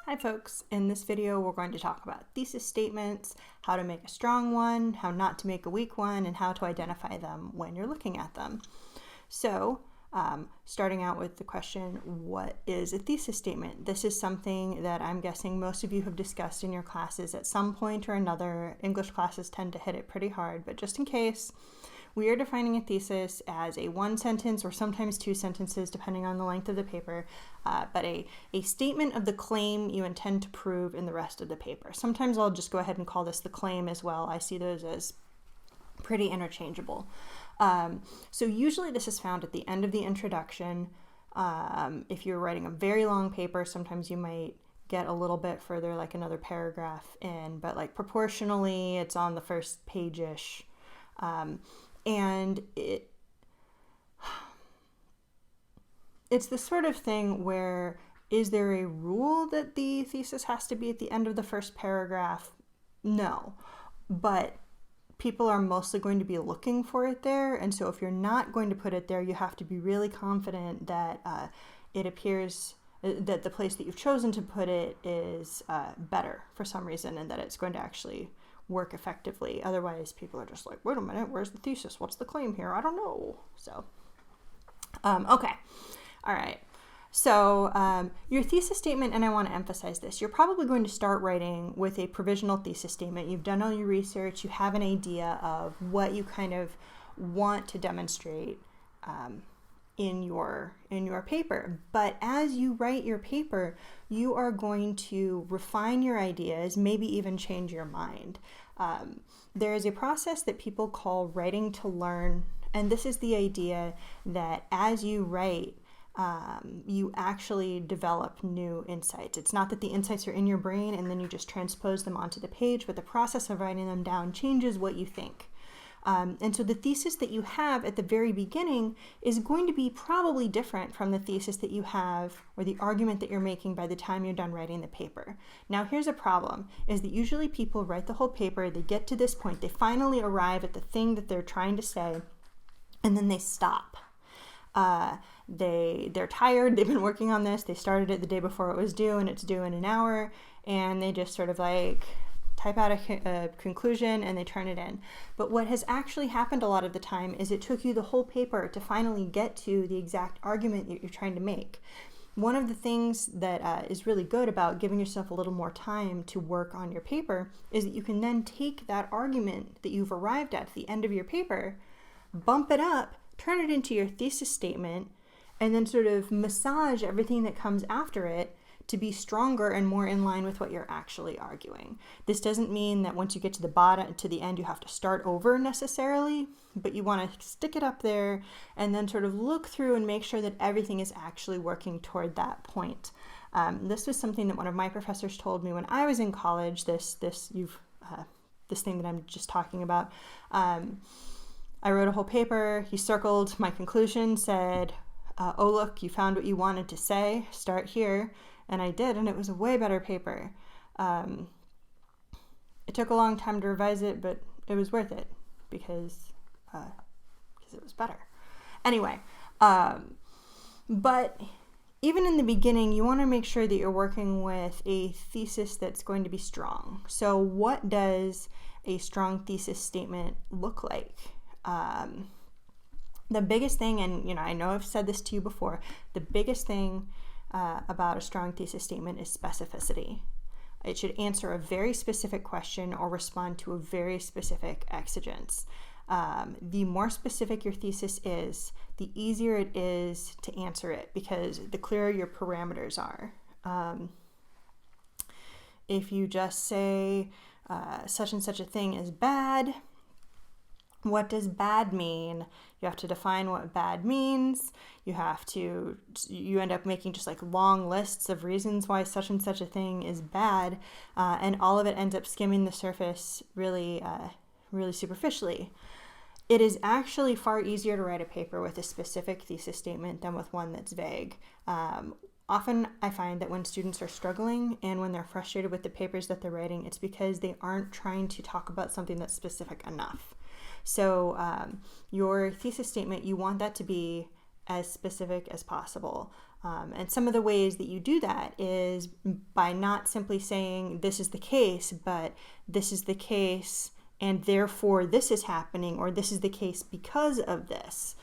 Hi folks, in this video we're going to talk about thesis statements, how to make a strong one, how not to make a weak one, and how to identify them when you're looking at them. So, starting out with the question, what is a thesis statement? This is something that I'm guessing most of you have discussed in your classes at some point or another. English classes tend to hit it pretty hard, but just in case, we are defining a thesis as a one sentence or sometimes two sentences depending on the length of the paper, but a statement of the claim you intend to prove in the rest of the paper. Sometimes I'll just go ahead and call this the claim as well. I see those as pretty interchangeable. So usually this is found at the end of the introduction. If you're writing a very long paper, sometimes you might get a little bit further, like another paragraph in, but like proportionally it's on the first page-ish. And it's the sort of thing where, is there a rule that the thesis has to be at the end of the first paragraph? No, but people are mostly going to be looking for it there. And so if you're not going to put it there, you have to be really confident that it appears that the place that you've chosen to put it is better for some reason, and that it's going to actually work effectively. Otherwise, people are just like, wait a minute, where's the thesis? What's the claim here? I don't know. So, okay. All right. So your thesis statement, and I want to emphasize this, you're probably going to start writing with a provisional thesis statement. You've done all your research. You have an idea of what you kind of want to demonstrate in your paper. But as you write your paper, you are going to refine your ideas, maybe even change your mind. There is a process that people call writing to learn, and this is the idea that as you write, you actually develop new insights. It's not that the insights are in your brain and then you just transpose them onto the page, but the process of writing them down changes what you think. And so the thesis that you have at the very beginning is going to be probably different from the thesis that you have, or the argument that you're making by the time you're done writing the paper. Now here's a problem, is that usually people write the whole paper, they get to this point, they finally arrive at the thing that they're trying to say, and then they stop. They're tired, they've been working on this, they started it the day before it was due, and it's due in an hour, and they just sort of like type out a conclusion and they turn it in. But what has actually happened a lot of the time is it took you the whole paper to finally get to the exact argument that you're trying to make. One of the things that is really good about giving yourself a little more time to work on your paper is that you can then take that argument that you've arrived at the end of your paper, bump it up, turn it into your thesis statement, and then sort of massage everything that comes after it to be stronger and more in line with what you're actually arguing. This doesn't mean that once you get to the bottom, to the end, you have to start over necessarily, but you want to stick it up there and then sort of look through and make sure that everything is actually working toward that point. This was something that one of my professors told me when I was in college, this thing that I'm just talking about. I wrote a whole paper, he circled my conclusion, said, oh look, you found what you wanted to say, start here. And I did, and it was a way better paper. It took a long time to revise it, but it was worth it because it was better. Anyway, but even in the beginning, you want to make sure that you're working with a thesis that's going to be strong. So what does a strong thesis statement look like? The biggest thing, and I know I've said this to you before, the biggest thing about a strong thesis statement is specificity. It should answer a very specific question or respond to a very specific exigence. The more specific your thesis is, the easier it is to answer it because the clearer your parameters are. If you just say such and such a thing is bad, what does bad mean? You have to define what bad means. You end up making just like long lists of reasons why such and such a thing is bad, and all of it ends up skimming the surface really superficially. It is actually far easier to write a paper with a specific thesis statement than with one that's vague. Often I find that when students are struggling and when they're frustrated with the papers that they're writing, it's because they aren't trying to talk about something that's specific enough. So your thesis statement, you want that to be as specific as possible. And some of the ways that you do that is by not simply saying this is the case, but this is the case and therefore this is happening, or this is the case because of this.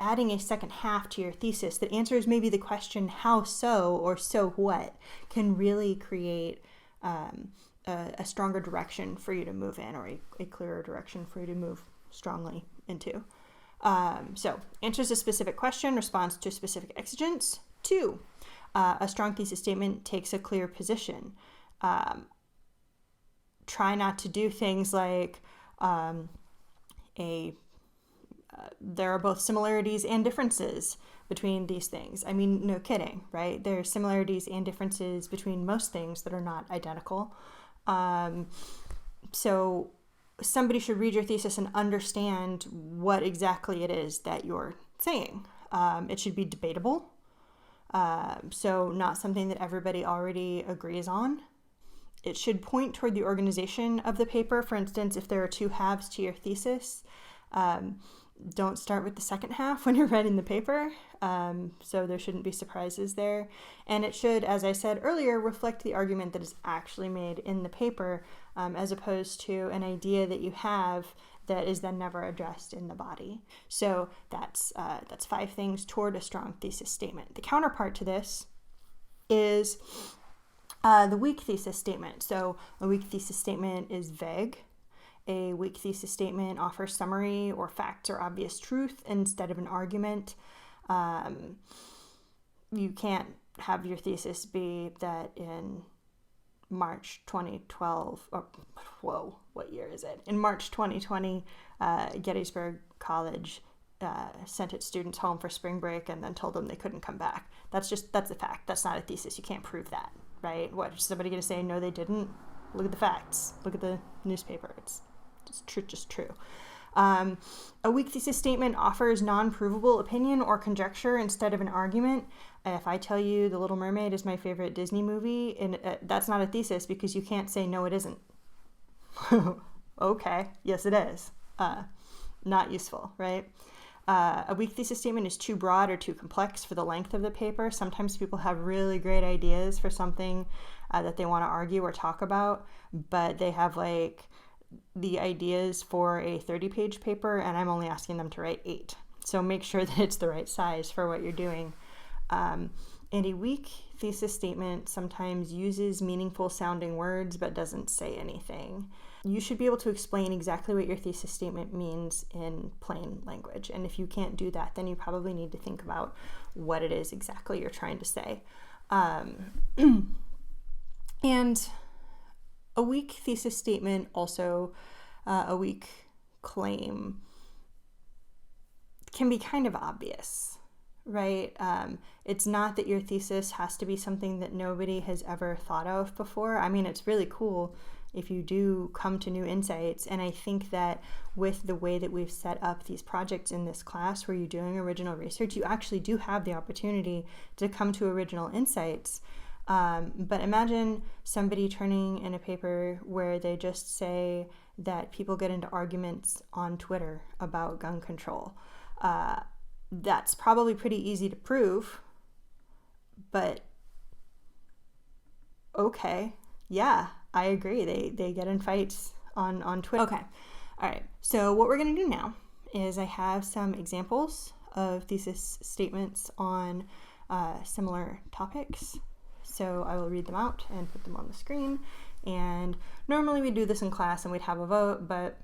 Adding a second half to your thesis that answers maybe the question how so or so what can really create a stronger direction for you to move in, or a clearer direction for you to move strongly into. So, answers a specific question, responds to a specific exigence. 2, a strong thesis statement takes a clear position. Try not to do things like there are both similarities and differences between these things. I mean, no kidding, right? There are similarities and differences between most things that are not identical. So somebody should read your thesis and understand what exactly it is that you're saying. It should be debatable. So not something that everybody already agrees on. It should point toward the organization of the paper. For instance, if there are 2 halves to your thesis, don't start with the second half when you're writing the paper. So there shouldn't be surprises there. And it should, as I said earlier, reflect the argument that is actually made in the paper, as opposed to an idea that you have that is then never addressed in the body. So that's 5 things toward a strong thesis statement. The counterpart to this is the weak thesis statement. So a weak thesis statement is vague. A weak thesis statement offers summary or facts or obvious truth instead of an argument. You can't have your thesis be that in March 2012, what year is it? In March 2020, Gettysburg College sent its students home for spring break and then told them they couldn't come back. That's a fact. That's not a thesis. You can't prove that, right? What, is somebody going to say, no, they didn't? Look at the facts. Look at the newspaper. It's just true. A weak thesis statement offers non-provable opinion or conjecture instead of an argument. If I tell you The Little Mermaid is my favorite Disney movie, and that's not a thesis because you can't say, no, it isn't. Okay, yes, it is. Not useful, right? A weak thesis statement is too broad or too complex for the length of the paper. Sometimes people have really great ideas for something that they want to argue or talk about, but they have the ideas for a 30-page paper, and I'm only asking them to write 8. So make sure that it's the right size for what you're doing. And a weak thesis statement sometimes uses meaningful sounding words but doesn't say anything. You should be able to explain exactly what your thesis statement means in plain language. And if you can't do that, then you probably need to think about what it is exactly you're trying to say. And a weak thesis statement, also a weak claim, can be kind of obvious, right? It's not that your thesis has to be something that nobody has ever thought of before. I mean, it's really cool if you do come to new insights. And I think that with the way that we've set up these projects in this class where you're doing original research, you actually do have the opportunity to come to original insights. But imagine somebody turning in a paper where they just say that people get into arguments on Twitter about gun control. That's probably pretty easy to prove, but okay, yeah, I agree. They get in fights on Twitter. Okay, all right. So what we're going to do now is I have some examples of thesis statements on similar topics. So I will read them out and put them on the screen. And normally we do this in class and we'd have a vote, but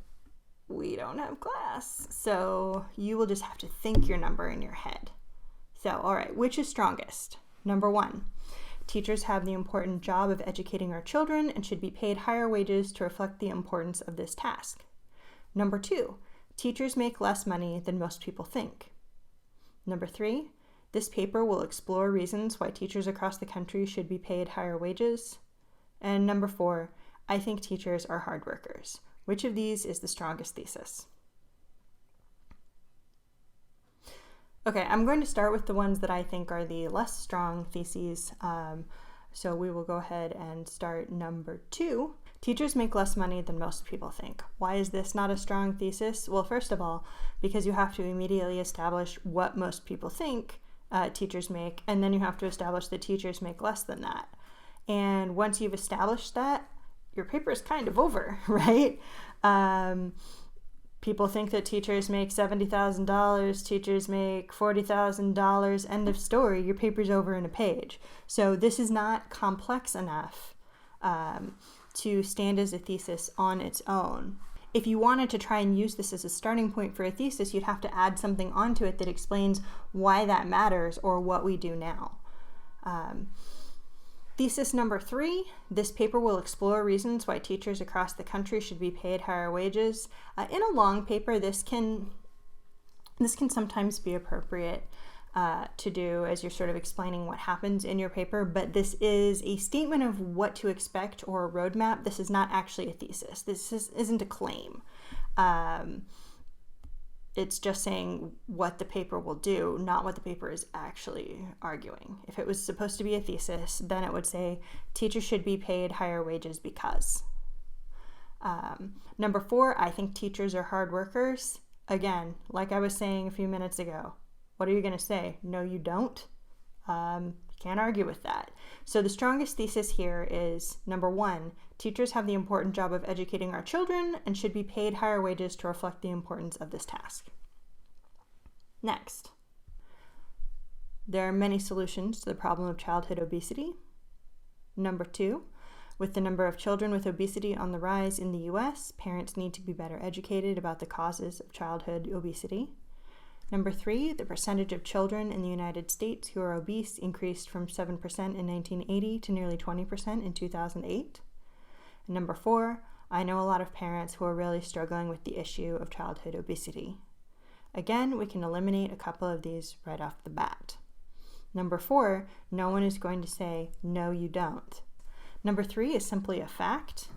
we don't have class. So you will just have to think your number in your head. So, all right, which is strongest? Number 1, teachers have the important job of educating our children and should be paid higher wages to reflect the importance of this task. Number 2, teachers make less money than most people think. Number 3, this paper will explore reasons why teachers across the country should be paid higher wages. And number 4, I think teachers are hard workers. Which of these is the strongest thesis? Okay, I'm going to start with the ones that I think are the less strong theses. So we will go ahead and start number 2. Teachers make less money than most people think. Why is this not a strong thesis? Well, first of all, because you have to immediately establish what most people think teachers make, and then you have to establish that teachers make less than that. And once you've established that, your paper is kind of over, right? People think that teachers make $70,000, teachers make $40,000, end of story, your paper's over in a page. So this is not complex enough to stand as a thesis on its own. If you wanted to try and use this as a starting point for a thesis, you'd have to add something onto it that explains why that matters or what we do now. Thesis number 3, this paper will explore reasons why teachers across the country should be paid higher wages. In a long paper, this can sometimes be appropriate to do as you're sort of explaining what happens in your paper, but this is a statement of what to expect or a roadmap. This is not actually a thesis. This isn't a claim. It's just saying what the paper will do, not what the paper is actually arguing. If it was supposed to be a thesis, then it would say teachers should be paid higher wages because. Number 4, I think teachers are hard workers. Again, like I was saying a few minutes ago, what are you going to say? No, you don't? Can't argue with that. So the strongest thesis here is number 1, teachers have the important job of educating our children and should be paid higher wages to reflect the importance of this task. Next, there are many solutions to the problem of childhood obesity. Number 2, with the number of children with obesity on the rise in the US, parents need to be better educated about the causes of childhood obesity. Number 3, the percentage of children in the United States who are obese increased from 7% in 1980 to nearly 20% in 2008. And number 4, I know a lot of parents who are really struggling with the issue of childhood obesity. Again, we can eliminate a couple of these right off the bat. Number 4, no one is going to say, no, you don't. Number 3 is simply a fact.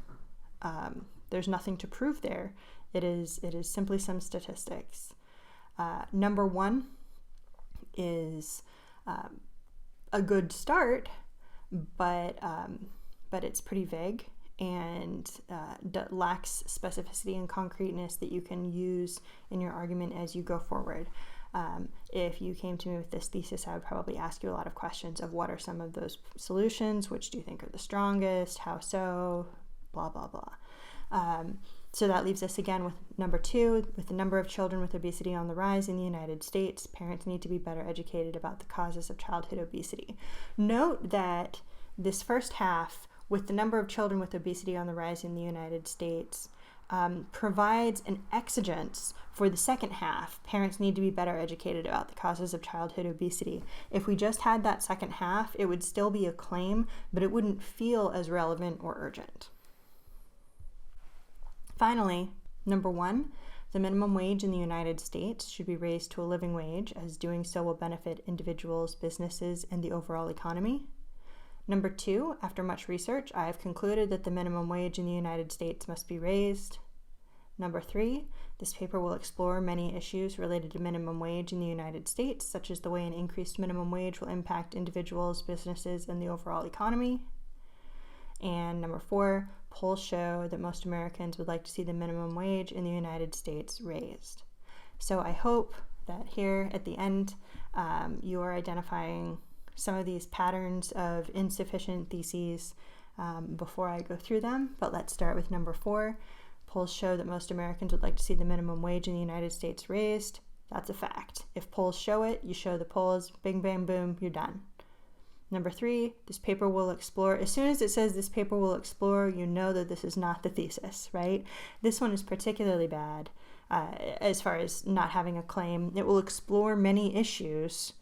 There's nothing to prove there. It is simply some statistics. Number 1 is a good start, but it's pretty vague and lacks specificity and concreteness that you can use in your argument as you go forward. If you came to me with this thesis, I would probably ask you a lot of questions of what are some of those solutions, which do you think are the strongest, how so, blah, blah, blah. So that leaves us again with number 2, with the number of children with obesity on the rise in the United States, parents need to be better educated about the causes of childhood obesity. Note that this first half, with the number of children with obesity on the rise in the United States, provides an exigence for the second half. Parents need to be better educated about the causes of childhood obesity. If we just had that second half, it would still be a claim, but it wouldn't feel as relevant or urgent. Finally, number 1, the minimum wage in the United States should be raised to a living wage, as doing so will benefit individuals, businesses, and the overall economy. Number 2, after much research, I have concluded that the minimum wage in the United States must be raised. Number 3, this paper will explore many issues related to minimum wage in the United States, such as the way an increased minimum wage will impact individuals, businesses, and the overall economy. And number 4, polls show that most Americans would like to see the minimum wage in the United States raised. So I hope that here at the end, you are identifying some of these patterns of insufficient theses before I go through them. But let's start with number 4. Polls show that most Americans would like to see the minimum wage in the United States raised. That's a fact. If polls show it, you show the polls, bing, bang, boom, you're done. Number 3, this paper will explore. As soon as it says this paper will explore, you know that this is not the thesis, right? This one is particularly bad as far as not having a claim. It will explore many issues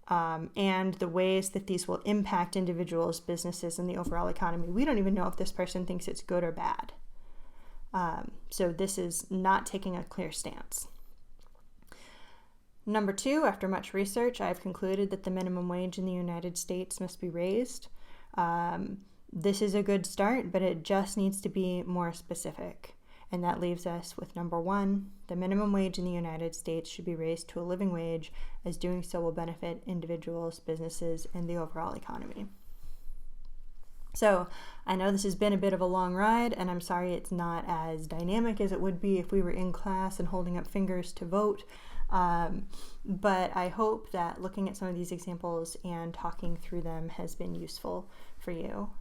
and the ways that these will impact individuals, businesses, and the overall economy. We don't even know if this person thinks it's good or bad. So this is not taking a clear stance. Number 2, after much research, I have concluded that the minimum wage in the United States must be raised. This is a good start, but it just needs to be more specific. And that leaves us with number 1, the minimum wage in the United States should be raised to a living wage, as doing so will benefit individuals, businesses, and the overall economy. So I know this has been a bit of a long ride, and I'm sorry it's not as dynamic as it would be if we were in class and holding up fingers to vote. But I hope that looking at some of these examples and talking through them has been useful for you.